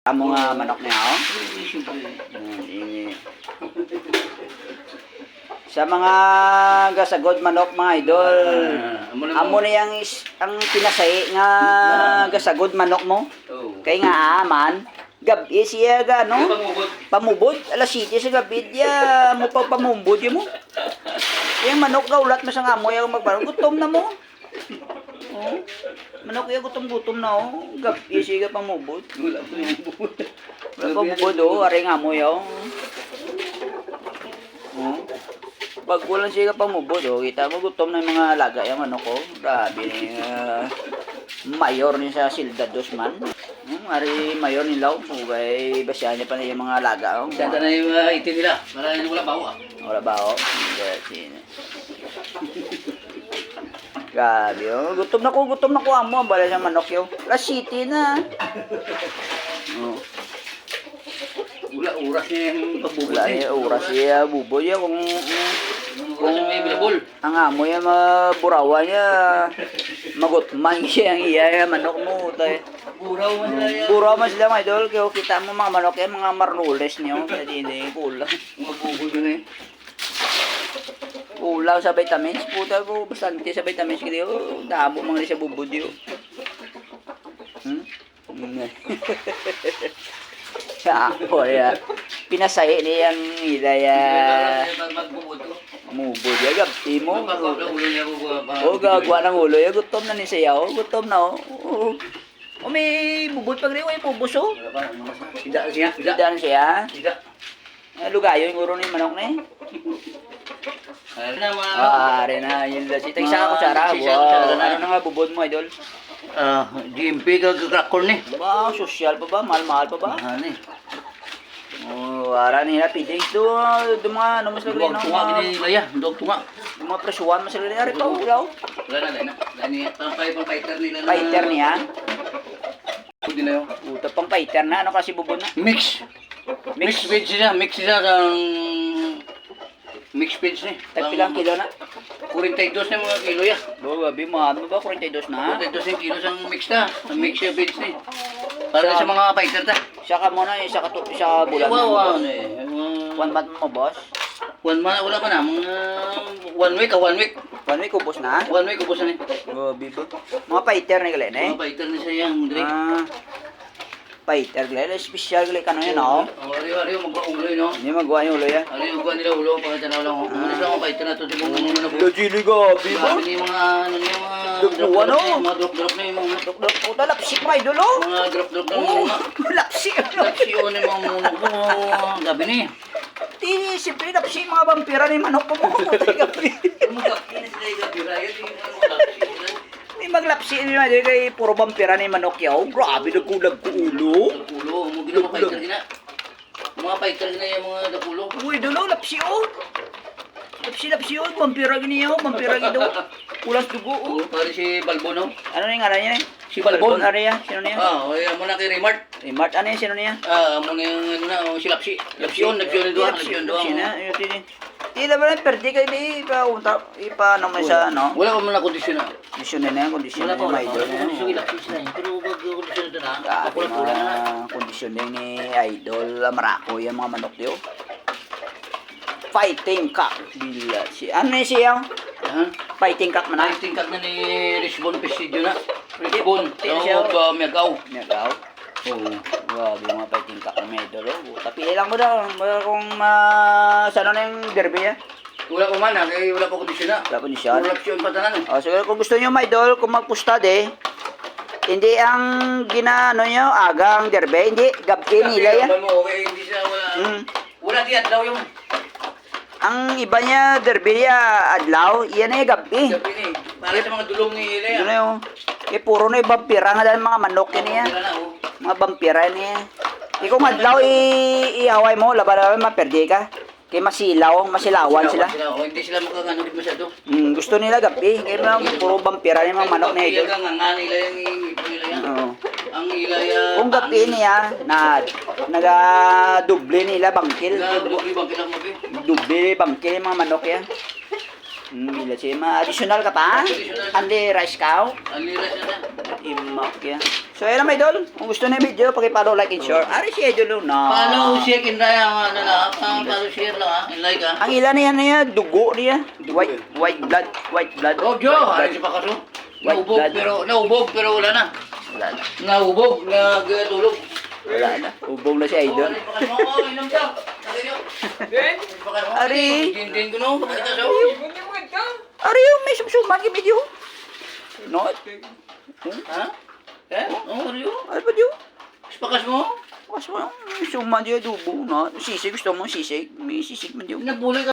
Amo nga manok niya, oh. Sa mga gasagod manok mga idol, amo na yang ang pinasay nga gasagod manok mo. Kay nga aman, gabi siya ga no? Pamubod, alas 7 sa gabi dia mo pa pamubod mo. Yang manok ga ulat mo sa nga mo yang magbarong gutom na mo. Oh. Manok ya gutom-gutom na oh. Gabi siya ga pamubod. Wala pamubod. Wala pamubod oh, ari nga mo yaw. Oh. Pag wala siya pamubod, oh, kita mo gutom na yung mga alaga yung ano ko. Grabe ni mayor ni sa Silda Dosman. Ari mayor ni Law, kay basya niya pa na yung mga alaga. Oh. Santa na yung itin nila. Maraming wala baho ah. Wala baho. Grabe oh. Gutom na ko amo. Bala sa manok yun. Last city na. Oh. Wala oras niya yung pagbubod. Wala niya oras niya buboy ya kung may bilabol. Ang amo ya maburawa niya magutman siya ang iya manok mo tay. Buraw man sila. Buraw man sila mga idol kaya kita mo mga manok yan mga marnules niyo kasi hindi kulang. Magbubod na eh. Kulang sa vitamins puta ko bastante sa vitamins kaya damo mga sa bubod yo. Ako ya. Pinasay ni ang ilaya. Mubod ya gabti mo. O gagwa ng ulo ya gutom na ni siya o gutom na o. O may bubod pag rin o pubos o. Tidak siya. Tidak siya. Tidak. Lugayo yung uro ni manok na eh. Ari na yun lang. Sitag sa ako sara. Ano na nga bubod mo idol? GMP kagrakor ni. Ba, social pa ba? Mahal-mahal pa ba? Ano eh. Oh, ara nila pitings do mga ano mas lagay Duwag tunga gini laya. Duwag tunga. Mga presyuan mas lagay ari to daw. Wala na. Dani pang fighter nila na. Fighter niya. Pwede na yun. Uta pang fighter na ano kasi bubod na. Mix veg siya. Mix siya ang mix veg ni. Tagpilang kilo na. 42 na mga kilo ya. Do gabi mo ano ba 42 na? 42 yung kilo sang mix ta. Ang mix siya veg ni. Para sa mga fighter ta. Saka mo na isa ka to isa bulan. Wow. One month mo boss. Wala pa na. Mga 1 week. 1 week ubos na. 1 week ubos na ni. Gabi ba. Mga fighter ni gali na eh. Mga fighter ni siya yung direct. Fighter gali special gali kano yun oh. Ari mag-uloy no. Hindi magawa yung ulo ya. Ari magwa nila ulo para tanaw lang. Ano sa mga fighter na to di mo na po. Lojili gabi ba? Ni mga ano ni mga Dugtuan, no? mga drop na yung mga Dok puta lapsik pa idol oh. mga drop na mga Lapsik. Lapsiyo ni mga muno ko. Gabi ni. Di, siyempre napsi mga vampira ni manok ko mo. Gabi. Magkapin sila yung gabi raya. Di maglapsi ni mga kay puro vampira ni manok yaw. Grabe nagkulag ko ulo. Dapulo. Mo ginawa fighter nila. Mga fighter nila yung mga dapulo. Uy, dulo, lapsi oh. Lapsi oh. Vampira gini yaw. Vampira gido. Ulas dugo oh. Pare si Balbon no. Ano na yung ngalan niya eh? Si Balbon. Area. Sino niya? Mo na kay Remart. Mart, ano yung sino niya? Mo na yung si Lapsi. Lapsiyon doon. Sina? Di naman ang perdi kayo di ipa naman sa ano. Wala pa man na kondisyon na. Kondisyon na yan, kondisyon na yung idol na So ilapsi sila. Pero wag kondisyon na na. grabe na kondisyon na ni idol Marako yung mga manok diyo. Fighting cock. Bila si ano yung siya? Fighting cock man na. Tingkat na ni Risbon Presidio na. Risbon. siya. Miagaw. Nagaw. Oo. Grabe mga fighting cock na may idol. Tapi lang mo daw kung saan na yung derby ya. Wala pa man, kaya wala pa kondisyon na. Wala pa ni siya. Wala pa pa tanan. Siguro kung gusto niyo may idol, kung magpustad hindi ang ginano nyo, agang derby, hindi, gabi nila yan. Okay, hindi siya wala. Wala di adlaw yung. Ang iba niya, derby niya, adlaw, yan ay gabi. Gabi ni. Para sa mga dulong ni Ilya. Yun na yung, puro na yung vampira nga dahil mga manok yan niya. Mga vampira niya. Kung adlaw, iaway mo, laban-laban, maperdi ka. Kaya masilawan sila. Hindi sila makakano din masyado. Gusto nila gabi, kaya puro vampira niya mga manok na ito. Ang nga nila yung nila yan. Ang ilaya. Kung gabi niya, nag-duble nila bangkil. Duble bangkil ang mabi. Duble bangkil yung mga manok yan. Bila siya, additional ka pa? Andi rice cow? Ang liras na na. Imak yan. So, ayan mga idol. Kung gusto na yung video, pakipollow, like, and share. Ari si idol na. Follow, share, and like, ano na, follow, share lang, ha, and like, ha. Ang ilan niya, dugo niya. White blood. Oh, Joe, ano si Pakaso? Naubog, pero wala na. Wala na. Naubog, nagtulog. Wala na. Ubong na si idol. Oo, inom siya. Ari. Din ko no, pakita siya. Ari yung may sumsumag yung video. Not. Ha? Eh? Oo, Rio. Ano ba yun? Pakas mo? Mas mo yung sumag yung dubo. Sisig, gusto mo sisig? May sisig man yun. Nabuli ka.